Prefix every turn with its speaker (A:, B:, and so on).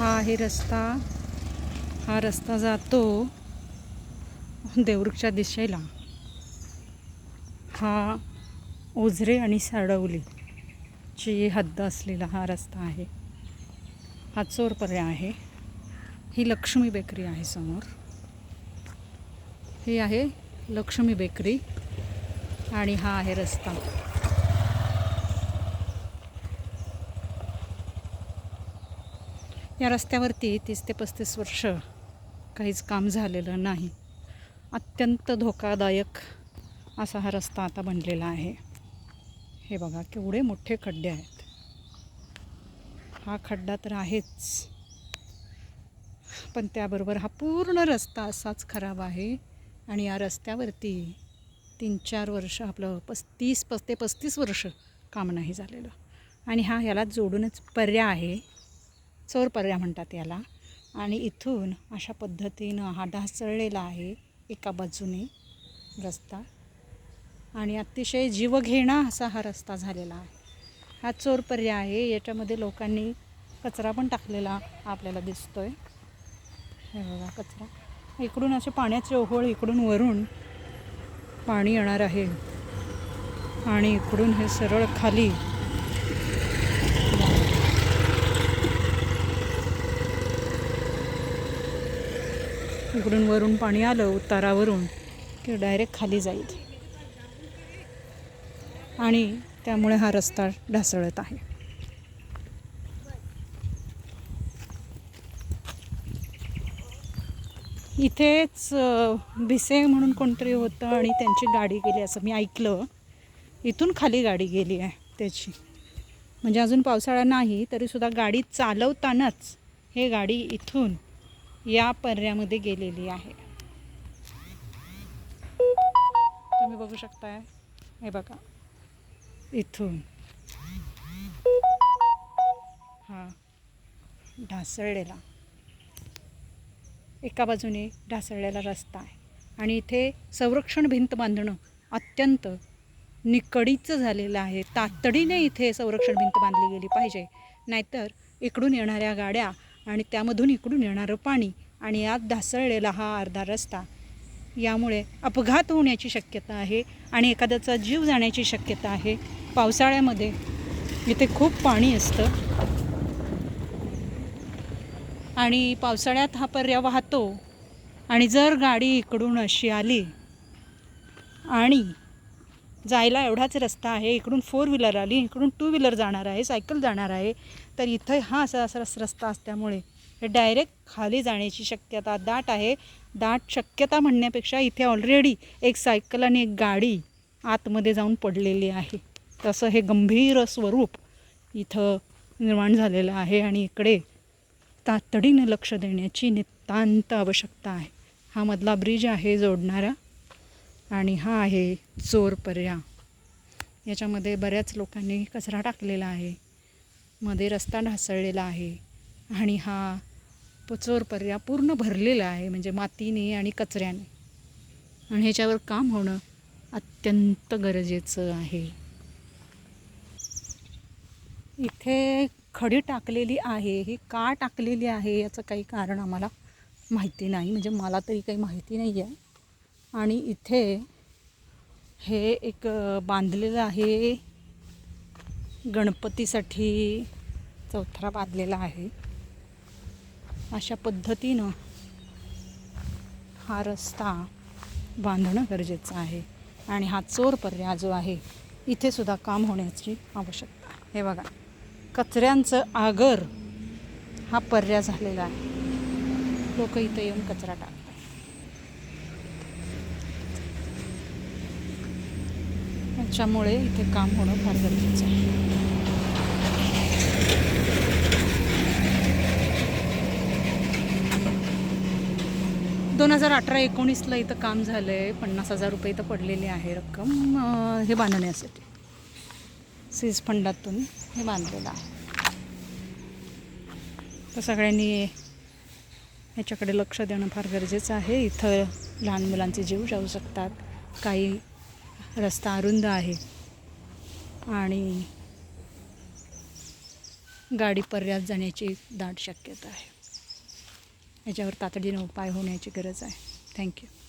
A: हा आहे रस्ता. हा रस्ता जातो देवरुखच्या दिशेला. हा ओझरे आणि साडवलीची हद्द असलेला हा रस्ता आहे. हा चोरपर्या आहे. ही लक्ष्मी बेकरी आहे समोर. ही आहे लक्ष्मी बेकरी आणि हा आहे रस्ता. या रस्त्यावरती 30 ते 35 वर्ष काहीच काम झालेलं नाही. अत्यंत धोकादायक असा हा रस्ता आता बनलेला आहे. हे बघा केवढे मोठे खड्डे आहेत. हा खड्डा तर आहेच, पण त्याबरोबर हा पूर्ण रस्ता असाच खराब आहे. आणि या रस्त्यावरती 3-4 वर्ष आपलं 30 ते 35 वर्ष काम नाही झालेलं. आणि हा ह्याला जोडूनच पर्या आहे. चोरपर्या म्हणतात याला. आणि इथून अशा पद्धतीनं हा ढासळलेला आहे एका बाजूने रस्ता. आणि अतिशय जीवघेणा असा हा रस्ता झालेला आहे. हा चोरपर्या आहे. याच्यामध्ये लोकांनी कचरा पण टाकलेला आपल्याला दिसतोय. हे बघा कचरा. इकडून असे पाण्याचे ओहोळ इकडून वरून पाणी येणार आहे आणि इकडून हे सरळ खाली इकडून वरून पाणी आलं उतारावरून की डायरेक्ट खाली जाईल. आणि त्यामुळे हा रस्ता ढासळत आहे. इथेच भिसे म्हणून कोणतरी होतं आणि त्यांची गाडी गेली असं मी ऐकलं. इथून खाली गाडी गेली आहे त्याची. म्हणजे अजून पावसाळा नाही तरीसुद्धा गाडी चालवतानाच हे गाडी इथून या पर्यामध्ये गेलेली आहे. तुम्ही बघू शकताय. हे बघा इथून हा ढासळलेला एका बाजूने ढासळलेला रस्ता आहे. आणि इथे संरक्षण भिंत बांधणं अत्यंत निकडीचं झालेलं आहे. तातडीने इथे संरक्षण भिंत बांधली गेली पाहिजे. नाहीतर इकडून येणाऱ्या गाड्या आणि त्यामधून इकडून येणारं पाणी आणि यात ढासळलेला हा अर्धा रस्ता, यामुळे अपघात होण्याची शक्यता आहे आणि एखाद्याचा जीव जाण्याची शक्यता आहे. पावसाळ्यामध्ये इथे खूप पाणी असतं आणि पावसाळ्यात हा पर्या वाहतो. आणि जर गाडी इकडून अशी आली आणि जायला एवढाच रस्ता आहे, इकडून 4 व्हीलर आली, इकडून 2 व्हीलर जाणार आहे, सायकल जाणार आहे, तर इथं हा असा रस्ता असल्यामुळे हे डायरेक्ट खाली जाण्याची शक्यता दाट आहे. दाट शक्यता म्हणण्यापेक्षा इथे ऑलरेडी एक सायकल आणि एक गाडी आतमध्ये जाऊन पडलेली आहे. तसं हे गंभीर स्वरूप इथं निर्माण झालेलं आहे आणि इकडे तातडीने लक्ष देण्याची नितांत आवश्यकता आहे. हा मधला ब्रिज आहे जोडणारा आणि हा आहे चोरपर्या. याच्यामध्ये बऱ्याच लोकांनी कचरा टाकलेला आहे. मध्ये रस्ता ढासळलेला आहे आणि हा चोरपर्या पूर्ण भरलेला आहे म्हणजे मातीने आणि कचऱ्याने. आणि ह्याच्यावर काम होणं अत्यंत गरजेचं आहे. इथे खडी टाकलेली आहे. ही का टाकलेली आहे याचं काही कारण आम्हाला माहिती नाही. म्हणजे मला तरी काही माहिती नाही आहे. आणि इथे हे एक बांधलेलं आहे गणपतीसाठी चौथरा बांधलेला आहे. अशा पद्धतीनं हा रस्ता बांधणं गरजेचं आहे. आणि हा चोरपर्या जो आहे इथे सुद्धा काम होण्याची आवश्यकता आहे. हे बघा कचऱ्यांचं आगर हा पर्या झालेला आहे. लोक इथे येऊन कचरा टाकतात. त्याच्यामुळे इथे काम होणं फार गरजेचं आहे. 2018-19ला इथं काम झालं आहे. 50,000 रुपये इथं पडलेले आहे रक्कम हे बांधण्यासाठी. सीज फंडातून हे बांधलेलं आहे. तर सगळ्यांनी ह्याच्याकडे लक्ष देणं फार गरजेचं आहे. इथं लहान मुलांचे जीव जाऊ शकतात. काही रस्ता अरुंद आहे आणि गाडी पर्यात जाण्याची दाट शक्यता आहे. याच्यावर तातडीने उपाय होण्याची गरज आहे. थँक्यू.